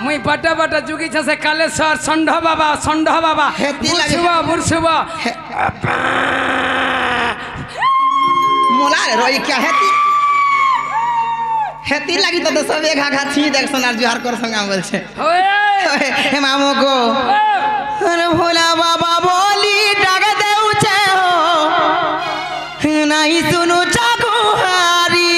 मुई बटा बटा जुगी छसे कालेश्वर षंढ बाबा मुर्शुबा मोला रे रोई क्या हेती लगी तो सब एक घा छी देख सोनार जुहार कर संगा बोल छे हे मामू को अरे भोला बाबा बोली डाग देउ छे हो नहीं सुनु चाकुहारी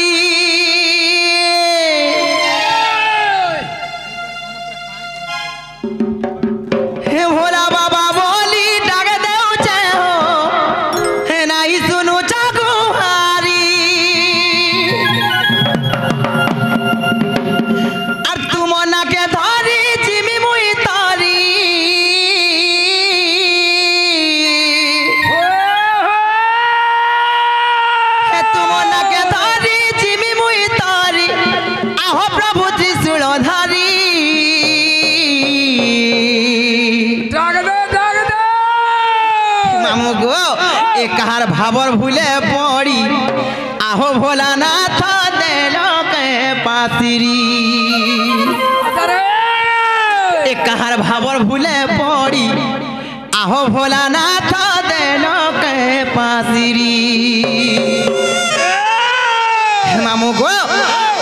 हे भोला बाबा बोली डाग देउ छे हो नहीं सुनु चाकुहारी और तुम ना के धरी जिमी मुई तारी हे तुम ना के धरी जिमी मुई तारी आहो प्रभु त्रिशूलधारी मामू गो एक कहार भावर भूले पड़ी आहो भोलानाथ देलो के पासिरी एक कहार भावर भूले पड़ी आहो भोलानाथ देलो के पासिरी मामू गो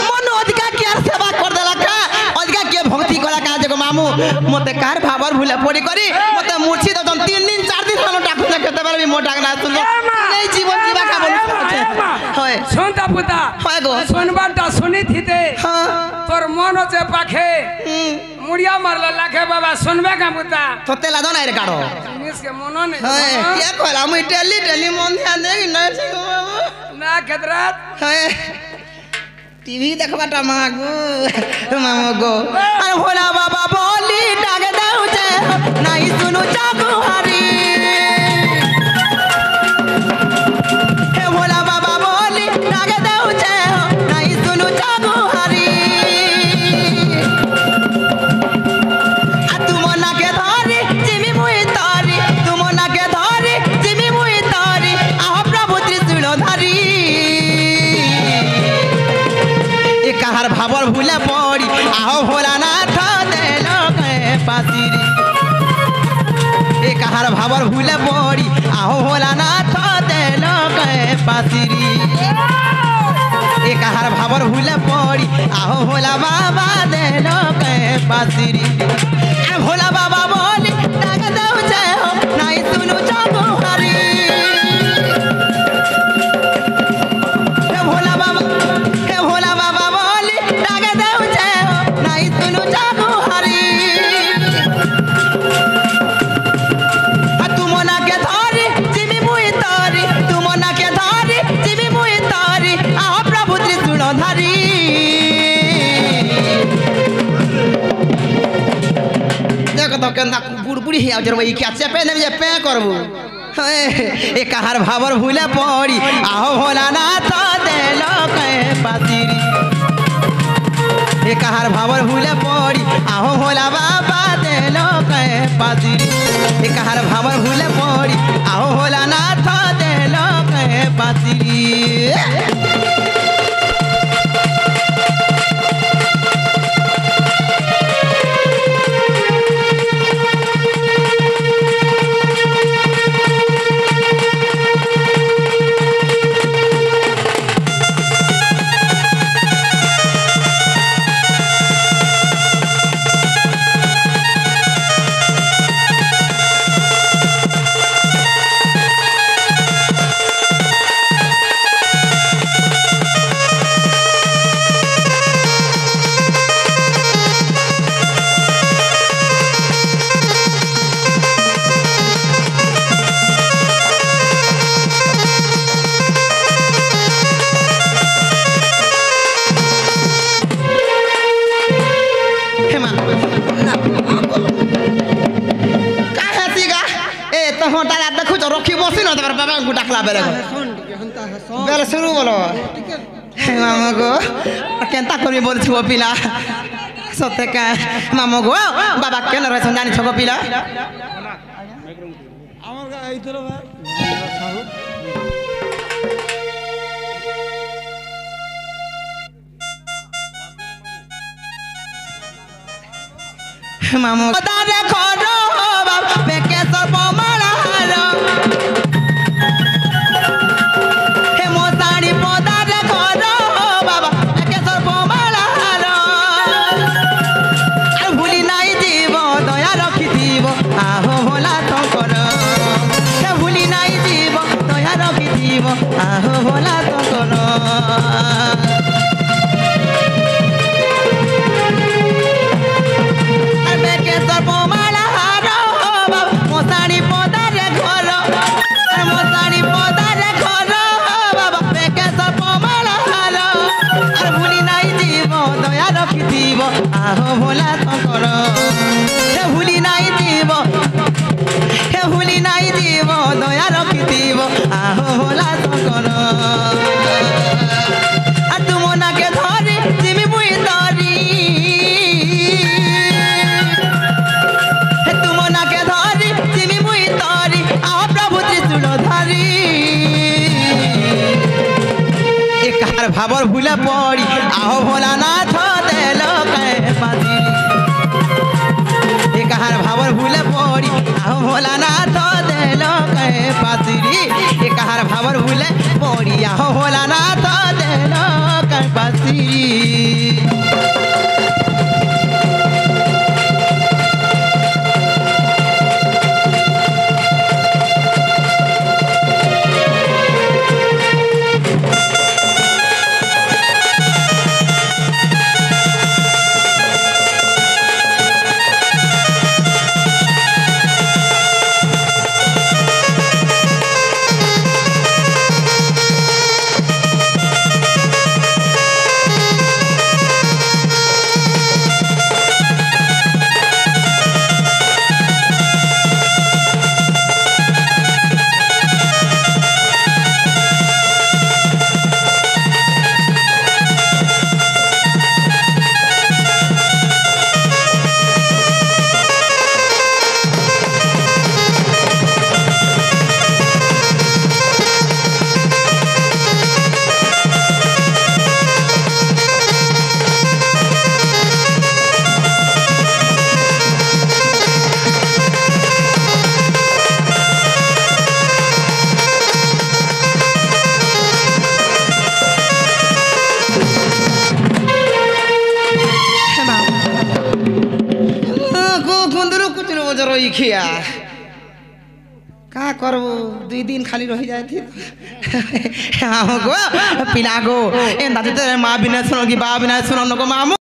मन अधिका के सेवा कर देला का अधिका के भक्ति कला का जगो मामू मते कार भावर भूले पड़ी करी मते मूर्छी द 3 दिन 4 दिन हम डाकू ना केते बार भी मोटा ना सुनो नहीं जीवन जीवा का बोल होय सुनता पुता होय गो सुनबाटा सुनी थीते हां तोर मन होचे पाखे मुड़िया मारला लाखे बाबा सुनबे का पुता तोते ला दो ना रे काढो मिस के मनो नहीं होय क्या कहला मुई टेली मन ध्यान दे नहीं सको बाबू ना खतरात होय टीवी देखबाटा मागो मामू गो अरे भोला बाबा बोली डाग देउ छे नहीं सुनु चाकुहारी हे भोला बाबा बोली डाग देउ छे नहीं सुनु चाकुहारी आ तुम ना के धरी जिमी मुई तारी तुम ना के धरी जिमी मुई तारी आहो प्रभु त्रिशूलधारी एक कहार भावर भूले पड़ी आहो भोलानाथ देलो के पासिरी एक कहार भावर भूले पड़ी आहो भोलानाथ देलो के पासिरी एक कहार भावर भूले पड़ी आहो भोला बाबा देलो के पासिरी अरे भोला बाबा बोली डाग देउ छे हो नहीं सुनु चाकुहारी हे भोला बाबा बोली डाग देउ छे हो नहीं सुनु चाकुहारी आ तुम ना के धरी जिमी मुई तारी तुम ना के धरी जिमी मुई तारी आहो प्रभु त्रिशूलधारी देखो तो केंदा बुड़बुड़ी हिया जर वही क्या चेपे ने जे पे करबू एक कहार भावर भूले पड़ी आहो भोलानाथ देलो के पासिरी एक कहार भावर भूले पड़ी आहो भोला बाबा देलो के पासिरी एक कहार भावर भूले पड़ी आहो भोलानाथ देलो के पासिरी डाकला बेले बेले शुरू बोलो मामू गो केंता करी बोल छो पिला सते का मामू गो बाबा केन रह जानी छो पिला আমার গা এইতলো ভাই সাহু मामू दारे खरो बेके सर्प मालार हे मोसाणी पदारे खरो बाबा बेके सर्प मालार আর ভুলি নাই জীব দয়া রখি দিব আহো ভোলা তঙ্কর হে ভুলি নাই জীব দয়া রখি দিব আহো ভোলা তঙ্কর বেকে সর্প মালার মশাণী পদারে ঘর মশাণী পদারে ঘর বাবা বেকে সর্প মালার আর ভুলি নাই জীব দয়া রখি দিব আহো ভোলা তঙ্কর হে ভুলি নাই জীব হে ভুলি নাই জীব দয়া রখি দিব আহো ভোলা তঙ্কর আর তুম নাকে ধরি জিমি মুই ধরি হে তুম নাকে ধরি জিমি মুই ধরি আহ প্রভু ত্রিশূল ধরি এ কাহার ভাবর ভুলে পড়ি আহ ভোলানাথ দেল পাতি এ কাহার ভাবর ভুলে পড়ি আহ ভোলানাথ দেল পাতিরি এ কাহার ভাবর ভুলে পড়ি আহ ভোলানাথ দেল পাতিরি खिया का करबो 2 दिन खाली रह जाए थी गो पिला गो ए दादी तेरे माँ बिना सुनो की बाप बिना सुनो को मामू